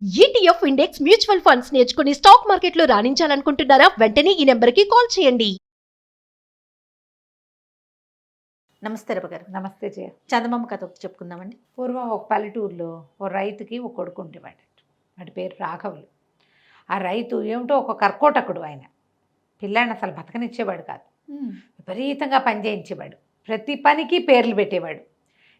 ETF index mutual funds నేర్చుకుని stock మార్కెట్లో రాణించాలనుకుంటున్నారా? వెంటనే ఈ నెంబర్కి కాల్ చేయండి. నమస్తే రవ గారు. నమస్తే జయ. చందమామ కథ ఒకటి చెప్పుకుందామండి. పూర్వం ఒక పల్లెటూరులో ఓ రైతుకి ఒక కొడుకు ఉండేవాడు. వాడి పేరు రాఘవులు. ఆ రైతు ఏమిటో ఒక కర్కోటకుడు. ఆయన పిల్లాడిని అసలు బతకనిచ్చేవాడు కాదు. విపరీతంగా పని చేయించేవాడు. ప్రతి పనికి పేర్లు పెట్టేవాడు.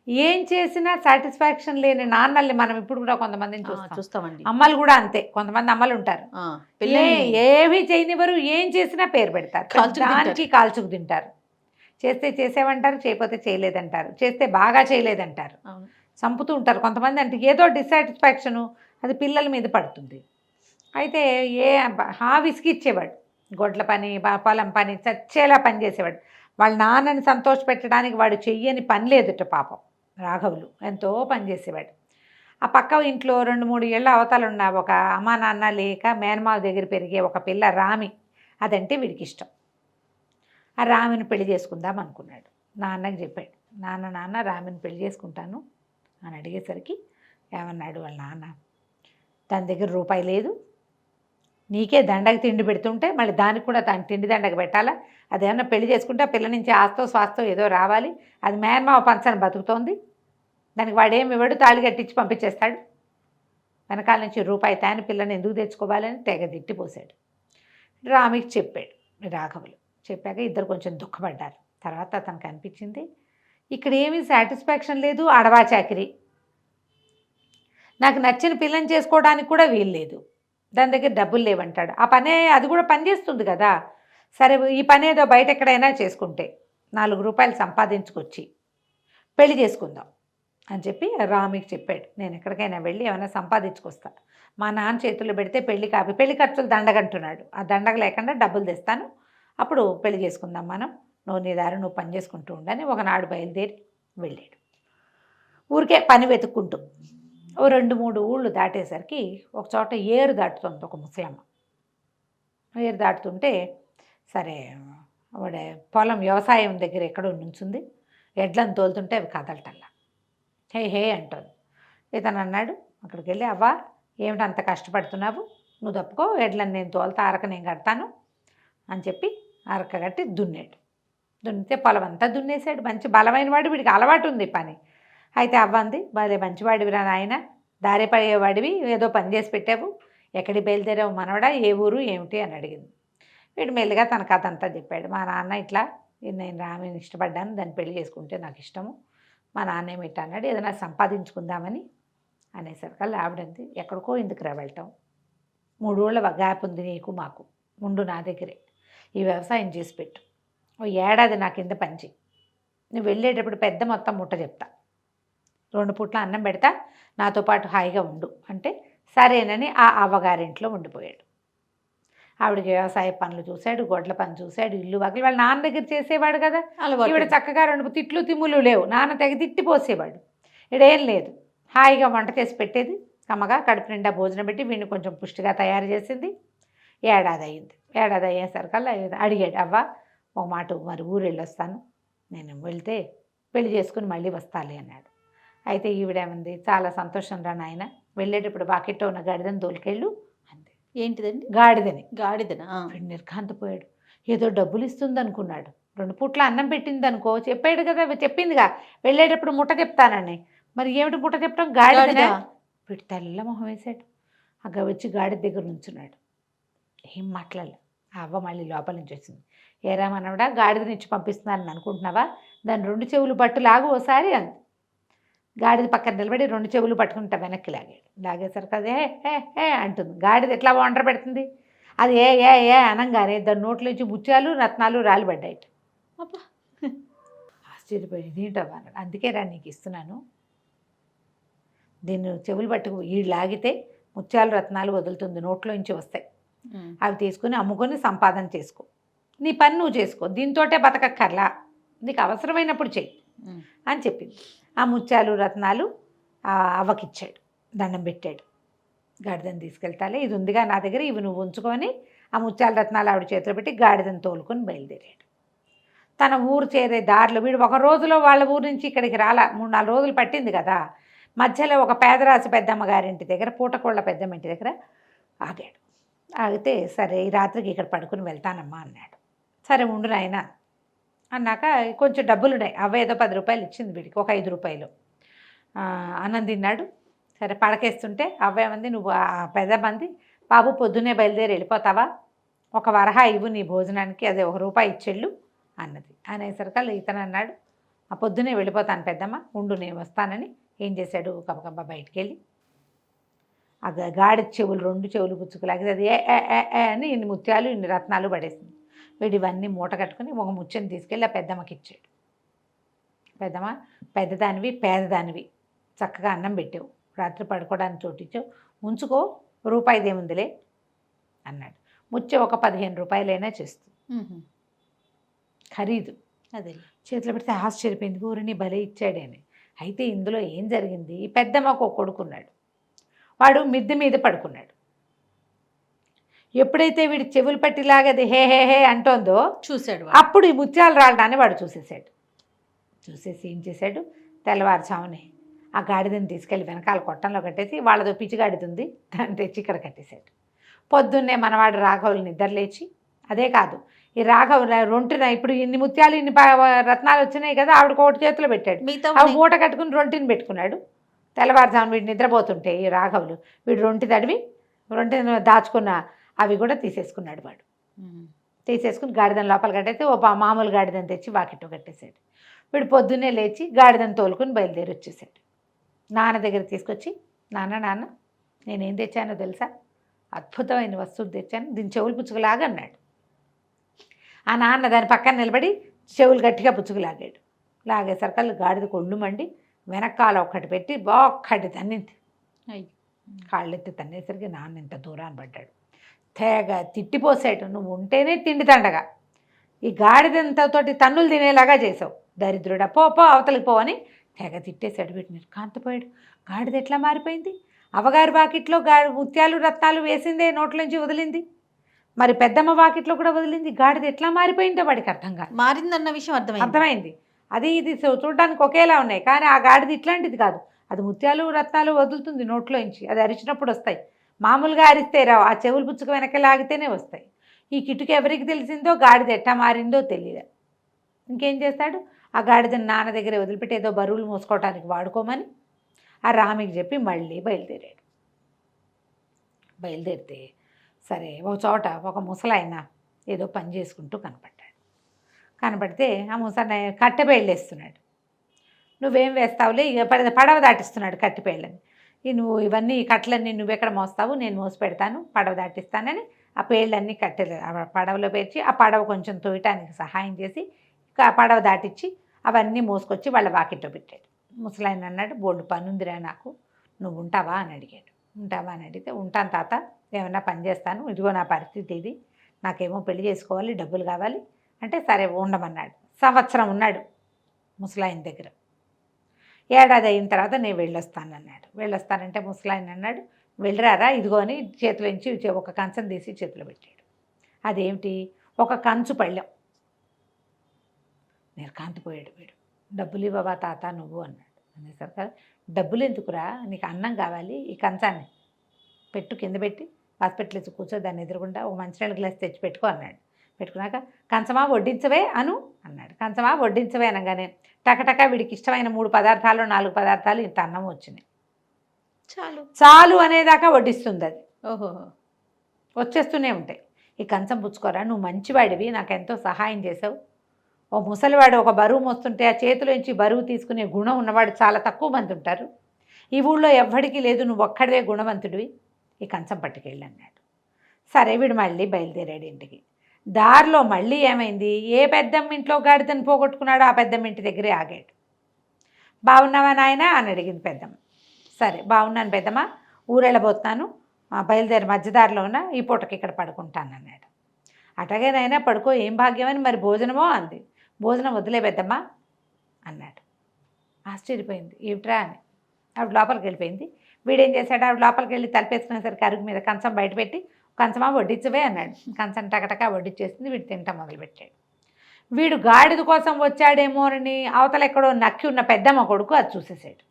ఏం చేసినా సాటిస్ఫాక్షన్ లేని నాన్నల్ని మనం ఇప్పుడు కూడా కొంతమందిని చూస్తామండి. అమ్మలు కూడా అంతే. కొంతమంది అమ్మలు ఉంటారు, ఏవి చేయనివ్వరు, ఏం చేసినా పేరు పెడతారు, దానికి కాల్చుకు తింటారు. చేస్తే చేసేవంటారు, చేయకపోతే చేయలేదంటారు, చేస్తే బాగా చేయలేదంటారు, చంపుతూ ఉంటారు. కొంతమంది అంటే ఏదో డిస్సాటిస్ఫాక్షను అది పిల్లల మీద పడుతుంది. అయితే హావిస్కి ఇచ్చేవాడు. గొడ్ల పని, పొలం పని, చచ్చేలా పని చేసేవాడు. వాళ్ళ నాన్నని సంతోషపెట్టడానికి వాడు చెయ్యని పని లేదుట. పాపం రాఘవులు ఎంతో పని చేసేవాడు. ఆ పక్క ఇంట్లో 2-3 ఏళ్ళ అవతలు ఉన్న ఒక అమ్మా నాన్న లేక మేనమావ దగ్గర పెరిగే ఒక పిల్ల రామి, అదంటే వీడికి ఇష్టం. ఆ రామిని పెళ్లి చేసుకుందాం అనుకున్నాడు. నాన్నకి చెప్పాడు, నాన్న రామిని పెళ్లి చేసుకుంటాను అని అడిగేసరికి ఏమన్నాడు వాళ్ళ నాన్న, దాని దగ్గర రూపాయి లేదు, నీకే దండగ తిండి పెడుతుంటే మళ్ళీ దానికి కూడా దాని తిండి దండగ పెట్టాలా? అదేమన్నా పెళ్లి చేసుకుంటే ఆ పిల్ల నుంచి ఆస్తో స్వాస్థో ఏదో రావాలి, అది మేనమావ పంచని బతుకుతోంది, దానికి వాడేమి ఇవ్వడు, తాళి కట్టించి పంపించేస్తాడు, వెనకాల నుంచి రూపాయి తాని పిల్లని ఎందుకు తెచ్చుకోవాలని తెగ తిట్టిపోసాడు. రామికి చెప్పాడు రాఘవులు. చెప్పాక ఇద్దరు కొంచెం దుఃఖపడ్డారు. తర్వాత అతనికి అనిపించింది, ఇక్కడ ఏమీ సాటిస్ఫాక్షన్ లేదు, అడవా చాకిరి, నాకు నచ్చిన పిల్లని చేసుకోవడానికి కూడా వీలు లేదు, దాని దగ్గర డబ్బులు లేవంటాడు. ఆ పనే అది కూడా పని చేస్తుంది కదా, సరే ఈ పని ఏదో బయట ఎక్కడైనా చేసుకుంటే 4 రూపాయలు సంపాదించుకొచ్చి పెళ్లి చేసుకుందాం అని చెప్పి రామికి చెప్పాడు. నేను ఎక్కడికైనా వెళ్ళి ఏమైనా సంపాదించుకొస్తా, మా నాన్న చేతుల్లో పెడితే పెళ్లి కాపి, పెళ్లి ఖర్చులు దండగంటున్నాడు, ఆ దండగ లేకుండా డబ్బులు తెస్తాను, అప్పుడు పెళ్లి చేసుకుందాం మనం, నువ్వు నీ దారి నువ్వు పని చేసుకుంటూ ఉండని ఒకనాడు బయలుదేరి వెళ్ళాడు. ఊరికే పని వెతుక్కుంటూ ఓ 2-3 ఊళ్ళు దాటేసరికి ఒక చోట ఏరు దాటుతుంది ఒక ముసలమ్మ. ఏరు దాటుతుంటే సరే ఆవిడ పొలం వ్యవసాయం దగ్గర ఎక్కడో నుంచుంది, ఎడ్లను తోలుతుంటే అవి కదలటల్లా, హే అంటుంది. ఇతను అన్నాడు అక్కడికి వెళ్ళి, అవ్వా ఏమిటి అంత కష్టపడుతున్నావు, నువ్వు తప్పుకో, ఎడ్లను నేను తోలుతా, అరక నేను కడతాను అని చెప్పి అరక కట్టి దున్నాడు. దున్నితే పొలం అంతా దున్నేసాడు. మంచి బలమైన వాడు, వీడికి అలవాటు ఉంది పని. అయితే అవ్వంది, భలే మంచివాడివిరా నాయన, దారి పడేవాడివి, ఏదో పని చేసి పెట్టావు, ఎక్కడికి బయలుదేరావు మనవడా, ఏ ఊరు ఏమిటి అని అడిగింది. వీడు మెల్లిగా తన కథ అంతా చెప్పాడు. మా నాన్న ఇట్లా, నేను రామిని ఇష్టపడ్డాను, దాన్ని పెళ్లి చేసుకుంటే నాకు ఇష్టము, మా నాన్న ఏమిటి అన్నాడు, ఏదైనా సంపాదించుకుందామని అనేసరికల్లా ఆవిడంది, ఎక్కడికో ఎందుకురా వెళ్ళటం, 3 ఊళ్ళ గ్యాప్ ఉంది నీకు మాకు, ఉండు నా దగ్గరే, ఈ వ్యవసాయం చేసి పెట్టు, ఓ ఏడాది నా కింద పనిచి, నువ్వు వెళ్ళేటప్పుడు పెద్ద మొత్తం ముట్ట చెప్తా, 2 పూట్ల అన్నం పెడతా, నాతో పాటు హాయిగా ఉండు అంటే సరేనని ఆ అవ్వగారింట్లో ఉండిపోయాడు. ఆవిడకి వ్యవసాయ పనులు చూశాడు, గొడ్ల పని చూశాడు, ఇల్లు వాకిలి వాళ్ళ నాన్న దగ్గర చేసేవాడు కదా, ఈవిడ చక్కగా 2 తిట్లు తిమ్ములు లేవు, నాన్న తెగ తిట్టిపోసేవాడు, ఇడేం లేదు, హాయిగా వంట చేసి పెట్టేది, కమ్మగా కడుపు నిండా భోజనం పెట్టి వీడిని కొంచెం పుష్టిగా తయారు చేసింది. ఏడాది అయింది. ఏడాది అయ్యేసరికల్లా అడిగాడు, అవ్వ ఒక మాట, మరి ఊరు వెళ్ళొస్తాను, నేను వెళ్తే పెళ్లి చేసుకుని మళ్ళీ వస్తాలి అన్నాడు. అయితే ఈవిడేమంది, చాలా సంతోషం రా నాయన, వెళ్ళేటప్పుడు బాకెట్లో ఉన్న గాడిదని తోలుకెళ్ళు అంది. ఏంటిదండి? గాడిదనా? వీడు నిర్ఘాంతపోయాడు. ఏదో డబ్బులు ఇస్తుంది అనుకున్నాడు, 2 పూట్ల అన్నం పెట్టింది అనుకో, చెప్పాడు కదా, చెప్పిందిగా వెళ్ళేటప్పుడు ముట్ట చెప్తానని, మరి ఏమిటి ముట్ట చెప్పడం, గాడిదనా? వీడు తెల్ల మొహం వేశాడు. వచ్చి గాడిద దగ్గర నుంచున్నాడు, ఏం మాట్లాడలే. ఆ అవ్వ మళ్ళీ లోపల నుంచి వచ్చింది, ఏరా మనవడా, గాడిదనిచ్చి పంపిస్తున్నానని అనుకుంటున్నావా, దాని 2 చెవులు పట్టు లాగు ఓసారి అంది. గాడిద పక్కన నిలబడి 2 చెవులు పట్టుకుంటా వెనక్కి లాగాడు. లాగేసరికి అదే ఏ అంటుంది. గాడిద ఎట్లా వండర పెడుతుంది, అది ఏ అనంగానే దాని నోట్లోంచి ముత్యాలు రత్నాలు రాలిపడ్డాయి. అబ్బా, ఆశ్చర్యపోయి ఇదేంటవ్వ అన్నాడు. అందుకే రా నీకు ఇస్తున్నాను, దీన్ని చెవులు పట్టుకు ఈ లాగితే ముత్యాలు రత్నాలు వదులుతుంది, నోట్లోంచి వస్తాయి, అవి తీసుకుని అమ్ముకొని సంపాదన చేసుకో, నీ పని నువ్వు చేసుకో, దీంతోటే బతకక్కర్లా, నీకు అవసరమైనప్పుడు చెయ్యి అని చెప్పింది. ఆ ముత్యాలు రత్నాలు అవ్వకిచ్చాడు, దండం పెట్టాడు. గాడిదని తీసుకెళ్తాలే, ఇది ఉందిగా నా దగ్గర, ఇవి నువ్వు ఉంచుకొని ఆ ముత్యాల రత్నాలు ఆవిడ చేతిలో పెట్టి గాడిదని తోలుకొని బయలుదేరాడు. తన ఊరు చేరే దారిలో వీడు ఒక రోజులో వాళ్ళ ఊరు నుంచి ఇక్కడికి రాలా, 3-4 రోజులు పట్టింది కదా, మధ్యలో ఒక పేదరాశి పెద్దమ్మ గారింటి దగ్గర పూటకోళ్ళ పెద్దమ్మ ఇంటి దగ్గర ఆగాడు. ఆగితే సరే ఈ రాత్రికి ఇక్కడ పడుకుని వెళ్తానమ్మా అన్నాడు. సరే ఉండు నాయన అన్నాక కొంచెం డబ్బులు ఉన్నాయి, అవి ఏదో 10 రూపాయలు ఇచ్చింది వీడికి, ఒక 5 రూపాయలు. అన్నం తిన్నాడు. సరే పడకేస్తుంటే అవ్వేమంది, నువ్వు పెద్ద మంది బాబు పొద్దున్నే బయలుదేరి వెళ్ళిపోతావా, ఒక వరహా ఇవ్వు నీ భోజనానికి, అదే 1 రూపాయి ఇచ్చెళ్ళు అన్నది. అనేసరికల్లా ఇతను అన్నాడు, ఆ పొద్దున్నే వెళ్ళిపోతాను పెద్దమ్మ, ఉండు నేను వస్తానని. ఏం చేశాడు, కబకబ్బ బయటికి వెళ్ళి ఆ గాడి చెవులు 2 చెవులు పుచ్చుకులాగి అది ఏ అని ఇన్ని ముత్యాలు ఇన్ని రత్నాలు పడేసింది. వీడు ఇవన్నీ మూట కట్టుకుని ఒక ముత్యం తీసుకెళ్ళి ఆ పెద్దమ్మకి ఇచ్చాడు. పెద్దమ్మ, పెద్దదానివి పేదదానివి, చక్కగా అన్నం పెట్టావు, రాత్రి పడుకోవడానికి చోటిచ్చావు, ఉంచుకో, రూపాయిదేముందిలే అన్నాడు. ముత్యం ఒక 15 రూపాయలైనా చేస్తుంది ఖరీదు. అదే చేతిలో పెడితే ఆశ్చర్యపోయింది, ఊరిని భలే ఇచ్చాడని. అయితే ఇందులో ఏం జరిగింది, ఈ పెద్దమ్మకు ఒక కొడుకున్నాడు, వాడు మిద్దె మీద పడుకున్నాడు. ఎప్పుడైతే వీడి చెవులు పట్టిలాగది హే హే హే అంటోందో చూశాడు. అప్పుడు ఈ ముత్యాలు రాలడాన్ని వాడు చూసేసాడు. చూసేసి ఏం చేశాడు, తెల్లవారుజామునే ఆ గాడిదని తీసుకెళ్ళి వెనకాల కొట్టంలో కట్టేసి, వాళ్ళతో పిచ్చి గాడిదుంది దాన్ని తెచ్చి ఇక్కడ కట్టేశాడు. పొద్దున్నే మనవాడు రాఘవులు నిద్రలేచి, అదే కాదు ఈ రాఘవ రొంటిన ఇప్పుడు ఇన్ని ముత్యాలు ఇన్ని రత్నాలు వచ్చినాయి కదా, ఆవిడ కోటి చేతిలో పెట్టాడు, అవి మూట కట్టుకుని రొంటిని పెట్టుకున్నాడు. తెల్లవారుజామున వీడు నిద్రపోతుంటే ఈ రాఘవులు వీడు రొంటి తడివి రొంటిని దాచుకున్న అవి కూడా తీసేసుకున్నాడు. వాడు తీసేసుకుని గాడిదని లోపల కట్టేసి ఓ మామూలు గాడిదని తెచ్చి వాకిట్లో కట్టేశాడు. వీడు పొద్దున్నే లేచి గాడిదని తోలుకుని బయలుదేరి వచ్చేసాడు. నాన్న దగ్గర తీసుకొచ్చి, నాన్న నేనేం తెచ్చానో తెలుసా, అద్భుతమైన వస్తువు తెచ్చాను, దీని చెవులు పుచ్చుకులాగా అన్నాడు. ఆ నాన్న దాని పక్కన నిలబడి చెవులు గట్టిగా పుచ్చుకులాగాడు. లాగేసరికల్లా గాడిద కొళ్ళు మండి వెనకాల ఒక్కటి పెట్టి ఒక్కటి తన్నింది. కాళ్ళెత్తి తన్నేసరికి నాన్న ఇంత దూరాన్ని పడ్డాడు. తెగ తిట్టిపోసాడు, నువ్వు ఉంటేనే తిండి తండగా, ఈ గాడిదంతతోటి తన్నులు తినేలాగా చేసావు, దరిద్రుడా, పో అవతలికి పో అని తెగ తిట్టేశాడు. వీటిని కాంతపోయాడు. గాడిద ఎట్లా మారిపోయింది, అవగారి వాకిట్లో ముత్యాలు రత్నాలు వేసిందే నోట్లోంచి వదిలింది, మరి పెద్దమ్మ వాకిట్లో కూడా వదిలింది, గాడిద ఎట్లా మారిపోయిందో వాడికి అర్థం కాదు. మారిందన్న విషయం అర్థమైంది. అది ఇది చూడడానికి ఒకేలా ఉన్నాయి, కానీ ఆ గాడిద ఇట్లాంటిది కాదు, అది ముత్యాలు రత్నాలు వదులుతుంది నోట్లోంచి, అది అరిచినప్పుడు వస్తాయి, మామూలుగా అరిస్తే రావు, ఆ చెవులు పుచ్చుకు వెనక లాగితేనే వస్తాయి. ఈ కిటుకు ఎవరికి తెలిసిందో గాడిద ఎట్టా మారిందో తెలియదు. ఇంకేం చేస్తాడు, ఆ గాడిదని నాన్న దగ్గర వదిలిపెట్టి ఏదో బరువులు మోసుకోవడానికి వాడుకోమని ఆ రామికి చెప్పి మళ్ళీ బయలుదేరాడు. బయలుదేరితే సరే ఒక చోట ఒక ముసలాయన ఏదో పని చేసుకుంటూ కనపడ్డాడు. కనపడితే ఆ ముసలాయన కట్టెపేళ్ళు వేస్తున్నాడు. నువ్వేం వేస్తావులే, ఇక పడవ దాటిస్తున్నాడు కట్టెపేళ్ళని. నువ్వు ఇవన్నీ ఈ కట్టలన్నీ నువ్వెక్కడ మోస్తావు, నేను మోసి పెడతాను, పడవ దాటిస్తానని ఆ పేళ్ళన్నీ కట్టెలు పడవలో పేర్చి ఆ పడవ కొంచెం తోయటానికి సహాయం చేసి ఆ పడవ దాటిచ్చి అవన్నీ మోసుకొచ్చి వాళ్ళ వాకిట్లో పెట్టాడు. ముసలాయన అన్నాడు, బోల్డు పనుందిరా నాకు, నువ్వు ఉంటావా అని అడిగాడు. ఉంటావా అని అడిగితే, ఉంటాను తాత, ఏమన్నా పని చేస్తాను, ఇదిగో నా పరిస్థితి ఇది, నాకేమో పెళ్లి చేసుకోవాలి, డబ్బులు కావాలి అంటే సరే ఉండమన్నాడు. సంవత్సరం ఉన్నాడు ముసలాయన దగ్గర. ఏడాది అయిన తర్వాత నేను వెళ్ళొస్తానన్నాడు. వెళ్ళొస్తానంటే ముసలాయన అన్నాడు, వెళ్ళరారా, ఇదిగో అని చేతిలోంచి ఒక కంచం తీసి చేతిలో పెట్టాడు. అదేమిటి, ఒక కంచు పళ్ళెం. నేను కాంతిపోయాడు వీడు. డబ్బులు ఇవ్వవా తాత నువ్వు అన్నాడు. అనేసరికి, డబ్బులు ఎందుకురా, నీకు అన్నం కావాలి, ఈ కంచాన్ని పెట్టు, కింద పెట్టి హాస్పిటల్ ఇచ్చి కూర్చో, దాన్ని ఎదురుగుండా ఒక మంచినీళ్ళ గ్లాస్ తెచ్చి పెట్టుకో అన్నాడు. పెట్టుకున్నాక కంచమా వడ్డించవే అను అన్నాడు. కంచమా వడ్డించవే అనగానే టకటక వీడికి ఇష్టమైన 3 పదార్థాలు 4 పదార్థాలు ఇంత అన్నం వచ్చినాయి. చాలు అనేదాకా వడ్డిస్తుంది అది. ఓహో, వచ్చేస్తూనే ఉంటాయి. ఈ కంచం పుచ్చుకోరా, నువ్వు మంచివాడివి, నాకు ఎంతో సహాయం చేసావు. ఓ ముసలివాడు ఒక బరువు మోస్తుంటే ఆ చేతిలోంచి బరువు తీసుకునే గుణం ఉన్నవాడు చాలా తక్కువ మంది ఉంటారు, ఈ ఊళ్ళో ఎవ్వడికి లేదు, నువ్వు ఒక్కడివే గుణవంతుడివి, ఈ కంచం పట్టుకెళ్ళి అన్నాడు. సరే వీడు మళ్ళీ బయలుదేరాడు ఇంటికి. దారిలో మళ్ళీ ఏమైంది, ఏ పెద్దమ్మ ఇంట్లో గాడిదని పోగొట్టుకున్నాడో ఆ పెద్దమ్మ ఇంటి దగ్గరే ఆగాడు. బాగున్నావా నాయనా అని అడిగింది పెద్దమ్మ. సరే బాగున్నాను పెద్దమ్మ, ఊరెళ్ళబోతున్నాను, బయలుదేరి మధ్యదారిలో ఉన్న ఈ పూటకి ఇక్కడ పడుకుంటాను అన్నాడు. అటగేనైనా పడుకో, ఏం భాగ్యమని, మరి భోజనమో అంది. భోజనం వదిలే పెద్దమ్మ అన్నాడు. ఆశ్చర్యపోయింది, ఏమిట్రా అని. ఆవిడ లోపలికి వెళ్ళిపోయింది. వీడేం చేశాడు, ఆవిడ లోపలికి వెళ్ళి తలపేసుకునేసరికి అరుగు మీద కంచం బయట పెట్టి, కంచమా వడ్డించవే అన్నాడు. కంచం టకటకా వడ్డించేసింది. వీడు తింటా మొదలుపెట్టాడు. వీడు గాడిద కోసం వచ్చాడేమో అని అవతల ఎక్కడో నక్కి ఉన్న పెద్దమ్మ కొడుకు అది చూసేసాడు.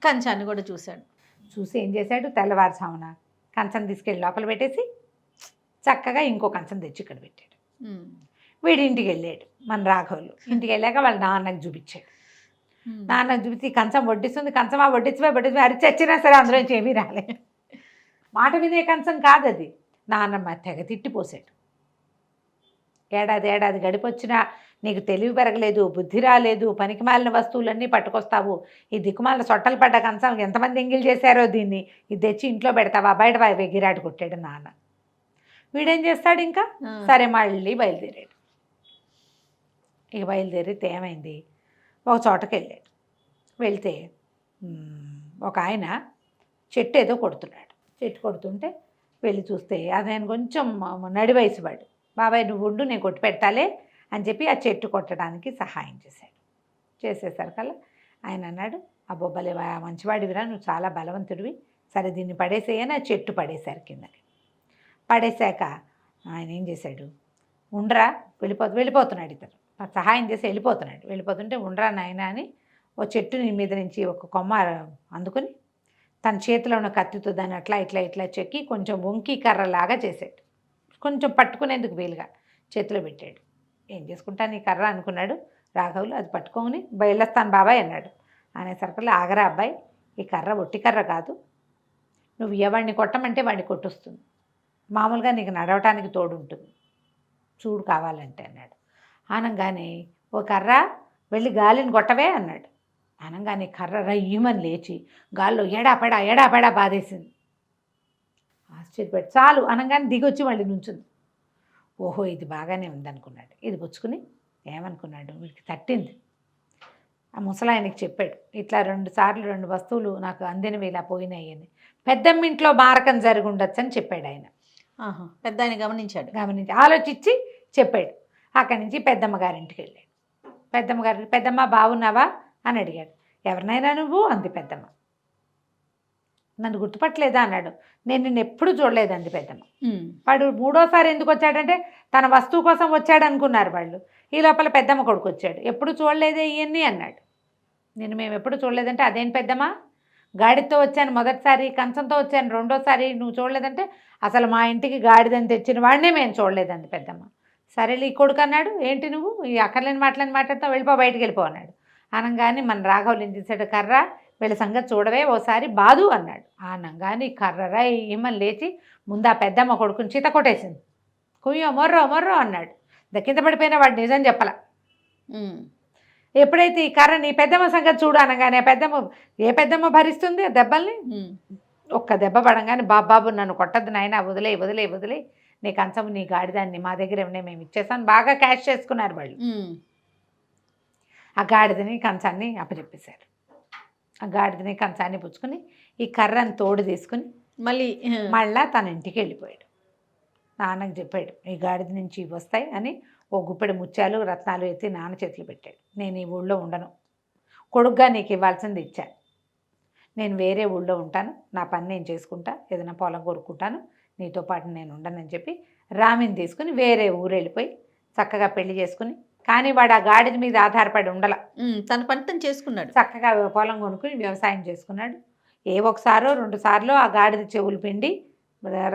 కంచాన్ని కూడా చూశాడు. చూసి ఏం చేశాడు, తెల్లవారుసామున కంచం తీసుకెళ్ళి లోపల పెట్టేసి చక్కగా ఇంకో కంచం తెచ్చి ఇక్కడ పెట్టాడు. వీడి ఇంటికి వెళ్ళాడు మన రాఘవులు. ఇంటికి వెళ్ళాక వాళ్ళ నాన్నకు చూపించాడు. నాన్నకు చూపించి కంచం వడ్డిస్తుంది, కంచం వడ్డించిపోయి అరిచి వచ్చినా సరే అందులో నుంచి ఏమీ రాలేదు. మాట వినే కంచం కాదు అది. నాన్నమ్మ తెగ తిట్టిపోసాడు. ఏడాది గడిపొచ్చినా నీకు తెలివి పెరగలేదు, బుద్ధి రాలేదు, పనికిమాలిన వస్తువులన్నీ పట్టుకొస్తావు, ఈ దిక్కుమాలిన సొట్టలు పడ్డ కంచం ఎంతమంది ఎంగిల్ చేశారో దీన్ని, ఇది తెచ్చి ఇంట్లో పెడతావా, బయట గిరాటి కొట్టాడు నాన్న. వీడేం చేస్తాడు ఇంకా, సరే మళ్ళీ బయలుదేరాడు. ఇక బయలుదేరితే ఏమైంది, ఒక చోటకి వెళ్ళాడు. వెళ్తే ఒక ఆయన చెట్టు ఏదో కొడుతున్నాడు. చెట్టు కొడుతుంటే వెళ్ళి చూస్తే ఆయన కొంచెం నడి వయసు వాడు. బాబాయ్ నువ్వు ఉండు, నేను కొట్టి పెడతాలే అని చెప్పి ఆ చెట్టు కొట్టడానికి సహాయం చేశాడు. చేసేసరికల్లా ఆయన అన్నాడు, అబ్బో భలే మంచివాడివిరా, నువ్వు చాలా బలవంతుడివి, సరే దీన్ని పడేసేయని ఆ చెట్టు పడేశారు కిందకి. పడేశాక ఆయన ఏం చేశాడు, ఉండరా వెళ్ళిపోతున్నాడు. ఇతను సహాయం చేసి వెళ్ళిపోతుంటే ఉండరా నాయన అని ఓ చెట్టు మీద నుంచి ఒక కొమ్మ అందుకుని తన చేతిలో ఉన్న కత్తితో దాన్ని అట్లా ఇట్లా చెక్కి కొంచెం వంకి కర్రలాగా చేశాడు. కొంచెం పట్టుకునేందుకు వీలుగా చేతిలో పెట్టాడు. ఏం చేసుకుంటాను ఈ కర్ర అనుకున్నాడు రాఘవులు. అది పట్టుకొని బయలుస్తాను బాబాయ్ అన్నాడు. అనేసరికల్లా ఆగరా అబ్బాయి, ఈ కర్ర ఒట్టి కర్ర కాదు, నువ్వు ఎవరిని కొట్టమంటే వాడిని కొట్టొస్తుంది, మామూలుగా నీకు నడవటానికి తోడు ఉంటుంది, చూడు కావాలంటే అన్నాడు. అనగానే ఓ కర్ర వెళ్ళి గాలిని కొట్టవే అన్నాడు. అనగానే కర్ర రయ్యమని లేచి గాల్లో ఎడాపెడా బాధేసింది. ఆశ్చర్యపడి చాలు అనగానే దిగొచ్చి మళ్ళీ నుంచుంది. ఓహో ఇది బాగానే ఉందనుకున్నాడు. ఇది పుచ్చుకుని ఏమనుకున్నాడు, వీడికి తట్టింది. ఆ ముసలాయనకి చెప్పాడు, ఇట్లా 2 సార్లు 2 వస్తువులు నాకు అందినవి ఇలా పోయినాయి అని. పెద్దమ్మింట్లో మారకం జరిగి ఉండొచ్చు అని చెప్పాడు ఆయన. పెద్ద ఆయన గమనించి ఆలోచించి చెప్పాడు. అక్కడి నుంచి పెద్దమ్మ గారింటికి వెళ్ళాడు. పెద్దమ్మ బాగున్నావా అని అడిగాడు. ఎవరినైనా నువ్వు అంది పెద్దమ్మ. నన్ను గుర్తుపట్టలేదా అన్నాడు. నేను నిన్ను ఎప్పుడు చూడలేదండి పెద్దమ్మ. వాడు 3వ సారి ఎందుకు వచ్చాడంటే తన వస్తువు కోసం వచ్చాడు అనుకున్నారు వాళ్ళు. ఈ లోపల పెద్దమ్మ కొడుకు వచ్చాడు. ఎప్పుడు చూడలేదే ఇవన్నీ అన్నాడు. మేము ఎప్పుడు చూడలేదంటే అదేం పెద్దమ్మ, గాడితో వచ్చాను మొదటిసారి, కంచంతో వచ్చాను 2వ సారి, నువ్వు చూడలేదంటే అసలు మా ఇంటికి గాడిదని తెచ్చిన వాడినే మేము చూడలేదండి పెద్దమ్మ. సరేలే ఈ కొడుకు అన్నాడు, ఏంటి నువ్వు ఈ అక్కర్లేని మాట్లాడుతావు, బయటికి వెళ్ళిపో అన్నాడు. అనగానే మన రాఘవులు ఏం చేశాడు, కర్ర వీళ్ళ సంగతి చూడవే ఓసారి బాదు అన్నాడు. అనగానే కర్రరా ఏమని లేచి ముందు ఆ పెద్దమ్మ కొడుకుని చీత కొట్టేసింది. కుయ్యో మొర్రో అన్నాడు. కింద పడిపోయినా వాడు నిజం చెప్పాల. ఎప్పుడైతే ఈ కర్ర నీ పెద్దమ్మ సంగతి చూడు అనగానే ఏ పెద్దమ్మ భరిస్తుంది ఆ దెబ్బల్ని. ఒక్క దెబ్బ పడంగానే బాబు నన్ను కొట్టద్దు నాయన, వదిలే నీ కంచము నీ గాడిదాన్ని మా దగ్గర ఏమన్నా మేము ఇచ్చేసాను. బాగా క్యాష్ చేసుకున్నారు వాళ్ళు. ఆ గాడిదని కంచాన్ని అప్పచెప్పేశారు. ఆ గాడిదని కంచాన్ని పుచ్చుకొని ఈ కర్రని తోడు తీసుకుని మళ్ళా తన ఇంటికి వెళ్ళిపోయాడు. నాన్నకు చెప్పాడు, ఈ గాడిద నుంచి ఇవి వస్తాయి అని ఓ గుప్పెడు ముత్యాలు రత్నాలు ఎత్తి నాన్న చేతులు పెట్టాడు. నేను ఈ ఊళ్ళో ఉండను, కొడుగ్గా నీకు ఇవ్వాల్సింది ఇచ్చాను, నేను వేరే ఊళ్ళో ఉంటాను, నా పని నేను చేసుకుంటా, ఏదైనా పొలం కొరుక్కుంటాను, నీతో పాటు నేను ఉండనని చెప్పి రామిని తీసుకుని వేరే ఊరు వెళ్ళిపోయి చక్కగా పెళ్లి చేసుకుని, కానీ వాడు ఆ గాడిద మీద ఆధారపడి ఉండాల, తన పని తను చేసుకున్నాడు. చక్కగా పొలం కొనుక్కుని వ్యవసాయం చేసుకున్నాడు. 1 or 2 సార్లు ఆ గాడిద చెవులు పిండి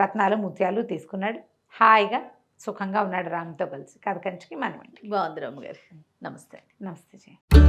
రత్నాలు ముత్యాలు తీసుకున్నాడు. హాయిగా సుఖంగా ఉన్నాడు రామ్తో కలిసి. కథ కంచికి మనమండి. బాగుంది రామ్ గారు. నమస్తే. నమస్తే.